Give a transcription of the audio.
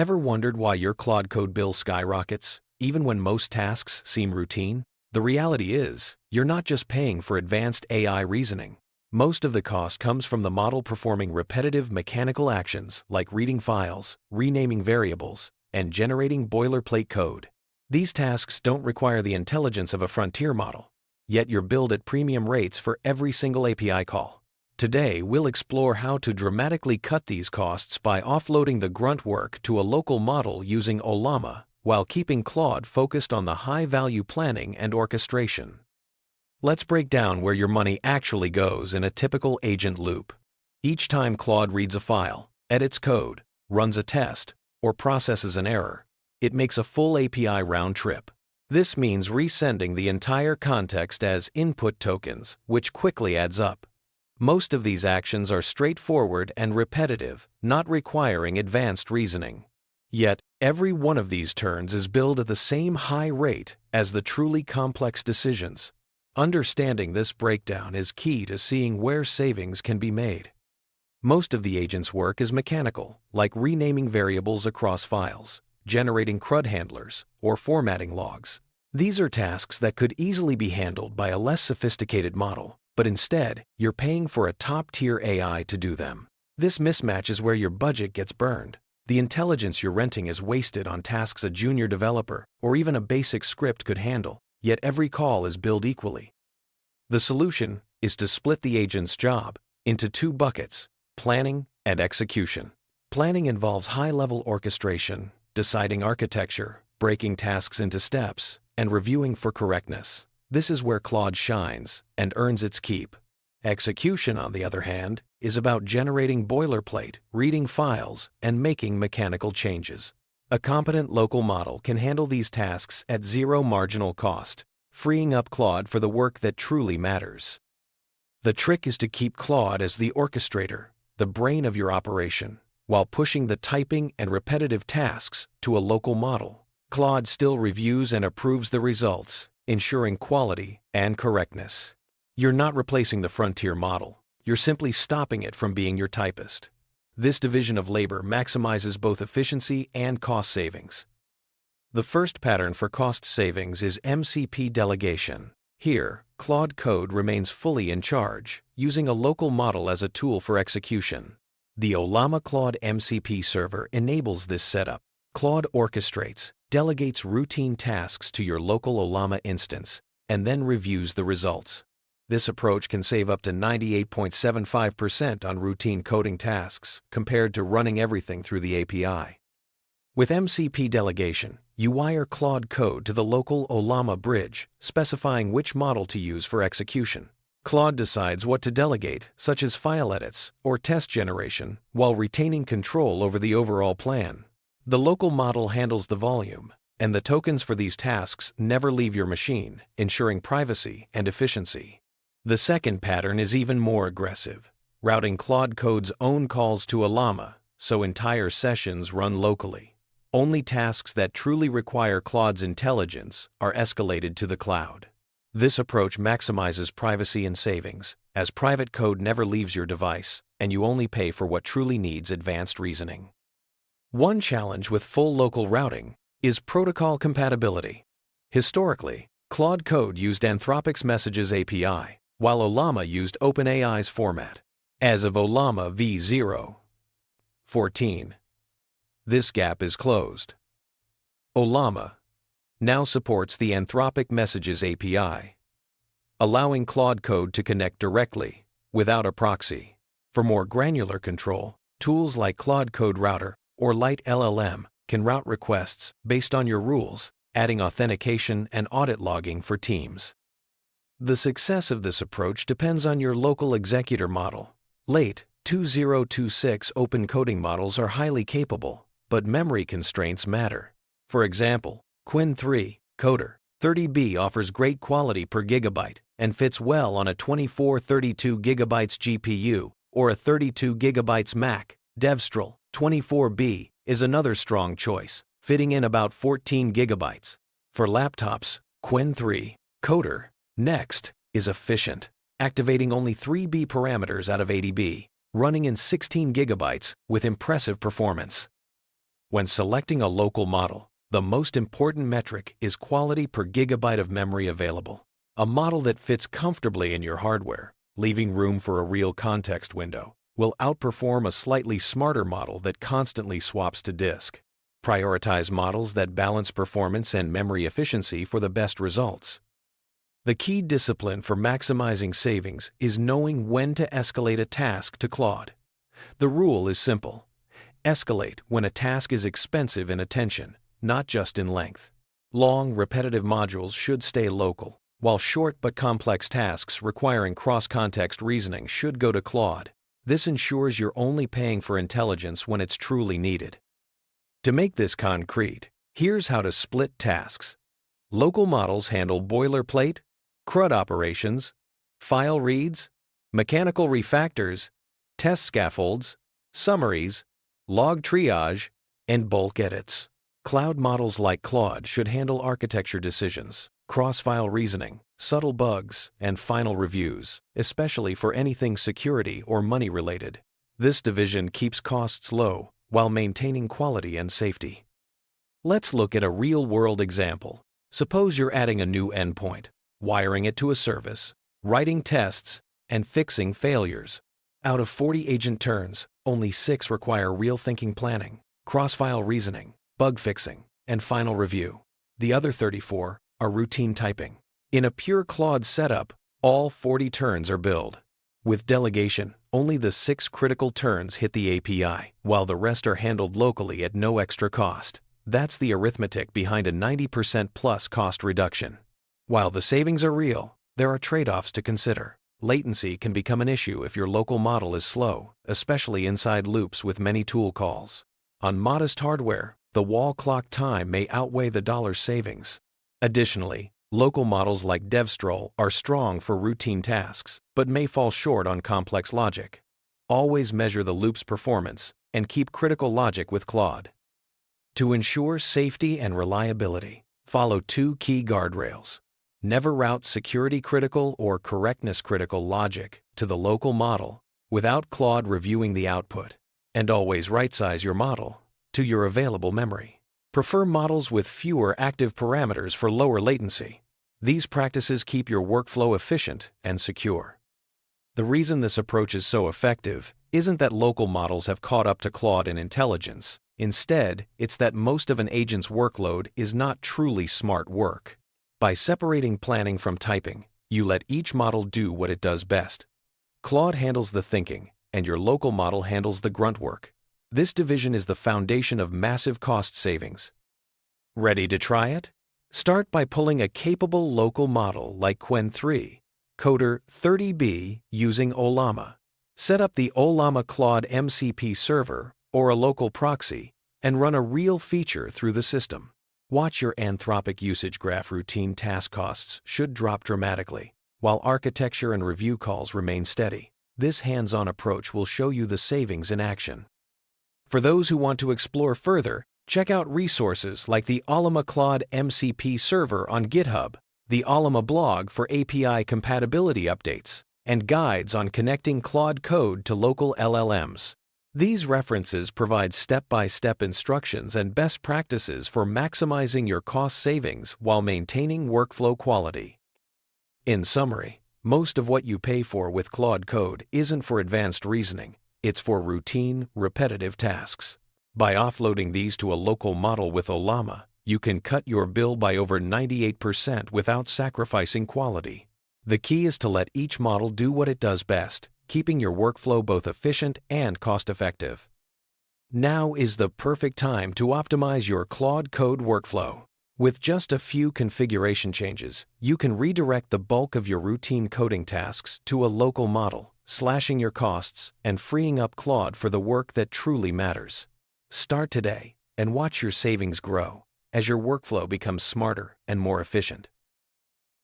Ever wondered why your Claude Code bill skyrockets, even when most tasks seem routine? The reality is, you're not just paying for advanced AI reasoning. Most of the cost comes from the model performing repetitive mechanical actions like reading files, renaming variables, and generating boilerplate code. These tasks don't require the intelligence of a frontier model, yet you're billed at premium rates for every single API call. Today, we'll explore how to dramatically cut these costs by offloading the grunt work to a local model using Ollama, while keeping Claude focused on the high-value planning and orchestration. Let's break down where your money actually goes in a typical agent loop. Each time Claude reads a file, edits code, runs a test, or processes an error, it makes a full API round trip. This means resending the entire context as input tokens, which quickly adds up. Most of these actions are straightforward and repetitive, not requiring advanced reasoning. Yet, every one of these turns is billed at the same high rate as the truly complex decisions. Understanding this breakdown is key to seeing where savings can be made. Most of the agent's work is mechanical, like renaming variables across files, generating CRUD handlers, or formatting logs. These are tasks that could easily be handled by a less sophisticated model, but instead, you're paying for a top-tier AI to do them. This mismatch is where your budget gets burned. The intelligence you're renting is wasted on tasks a junior developer or even a basic script could handle, yet every call is billed equally. The solution is to split the agent's job into two buckets: planning and execution. Planning involves high-level orchestration, deciding architecture, breaking tasks into steps, and reviewing for correctness. This is where Claude shines and earns its keep. Execution, on the other hand, is about generating boilerplate, reading files, and making mechanical changes. A competent local model can handle these tasks at zero marginal cost, freeing up Claude for the work that truly matters. The trick is to keep Claude as the orchestrator, the brain of your operation, while pushing the typing and repetitive tasks to a local model. Claude still reviews and approves the results, ensuring quality and correctness. You're not replacing the frontier model, you're simply stopping it from being your typist. This division of labor maximizes both efficiency and cost savings. The first pattern for cost savings is MCP Delegation. Here, Claude Code remains fully in charge, using a local model as a tool for execution. The Ollama Claude MCP server enables this setup. Claude orchestrates, delegates routine tasks to your local Ollama instance, and then reviews the results. This approach can save up to 98.75% on routine coding tasks, compared to running everything through the API. With MCP Delegation, you wire Claude Code to the local Ollama bridge, specifying which model to use for execution. Claude decides what to delegate, such as file edits or test generation, while retaining control over the overall plan. The local model handles the volume, and the tokens for these tasks never leave your machine, ensuring privacy and efficiency. The second pattern is even more aggressive, routing Claude Code's own calls to Ollama, so entire sessions run locally. Only tasks that truly require Claude's intelligence are escalated to the cloud. This approach maximizes privacy and savings, as private code never leaves your device, and you only pay for what truly needs advanced reasoning. One challenge with full local routing is protocol compatibility. Historically, Claude Code used Anthropic's Messages API, while Ollama used OpenAI's format. As of Ollama v0.14, this gap is closed. Ollama now supports the Anthropic Messages API, allowing Claude Code to connect directly, without a proxy. For more granular control, tools like Claude Code Router or Light LLM can route requests based on your rules, adding authentication and audit logging for teams. The success of this approach depends on your local executor model. Late 2026 open coding models are highly capable, but memory constraints matter. For example, Qwen 3 Coder 30B offers great quality per gigabyte and fits well on a 24-32 GB GPU or a 32 GB Mac. Devstral 24B is another strong choice, fitting in about 14 GB. For laptops, Qwen 3 Coder Next is efficient, activating only 3B parameters out of 80B, running in 16 GB with impressive performance. When selecting a local model, the most important metric is quality per gigabyte of memory available. A model that fits comfortably in your hardware, leaving room for a real context window, will outperform a slightly smarter model that constantly swaps to disk. Prioritize models that balance performance and memory efficiency for the best results. The key discipline for maximizing savings is knowing when to escalate a task to Claude. The rule is simple. Escalate when a task is expensive in attention, not just in length. Long, repetitive modules should stay local, while short but complex tasks requiring cross-context reasoning should go to Claude. This ensures you're only paying for intelligence when it's truly needed. To make this concrete, here's how to split tasks. Local models handle boilerplate, CRUD operations, file reads, mechanical refactors, test scaffolds, summaries, log triage, and bulk edits. Cloud models like Claude should handle architecture decisions, cross-file reasoning, subtle bugs, and final reviews, especially for anything security or money-related. This division keeps costs low while maintaining quality and safety. Let's look at a real-world example. Suppose you're adding a new endpoint, wiring it to a service, writing tests, and fixing failures. Out of 40 agent turns, only 6 require real thinking planning, cross-file reasoning, bug fixing, and final review. The other 34 are routine typing. In a pure Claude setup, all 40 turns are billed. With delegation, only the 6 critical turns hit the API, while the rest are handled locally at no extra cost. That's the arithmetic behind a 90% plus cost reduction. While the savings are real, there are trade-offs to consider. Latency can become an issue if your local model is slow, especially inside loops with many tool calls. On modest hardware, the wall clock time may outweigh the dollar savings. Additionally, local models like Devstral are strong for routine tasks, but may fall short on complex logic. Always measure the loop's performance and keep critical logic with Claude. To ensure safety and reliability, follow 2 key guardrails. Never route security-critical or correctness-critical logic to the local model without Claude reviewing the output. And always right-size your model to your available memory. Prefer models with fewer active parameters for lower latency. These practices keep your workflow efficient and secure. The reason this approach is so effective isn't that local models have caught up to Claude in intelligence. Instead, it's that most of an agent's workload is not truly smart work. By separating planning from typing, you let each model do what it does best. Claude handles the thinking, and your local model handles the grunt work. This division is the foundation of massive cost savings. Ready to try it? Start by pulling a capable local model like Qwen 3, Coder 30B using Ollama. Set up the Ollama Claude MCP server or a local proxy and run a real feature through the system. Watch your Anthropic usage graph. Routine task costs should drop dramatically, while architecture and review calls remain steady. This hands-on approach will show you the savings in action. For those who want to explore further, check out resources like the Ollama Claude MCP server on GitHub, the Ollama blog for API compatibility updates, and guides on connecting Claude Code to local LLMs. These references provide step-by-step instructions and best practices for maximizing your cost savings while maintaining workflow quality. In summary, most of what you pay for with Claude Code isn't for advanced reasoning, it's for routine, repetitive tasks. By offloading these to a local model with Ollama, you can cut your bill by over 98% without sacrificing quality. The key is to let each model do what it does best, keeping your workflow both efficient and cost-effective. Now is the perfect time to optimize your Claude Code workflow. With just a few configuration changes, you can redirect the bulk of your routine coding tasks to a local model, slashing your costs and freeing up Claude for the work that truly matters. Start today and watch your savings grow as your workflow becomes smarter and more efficient.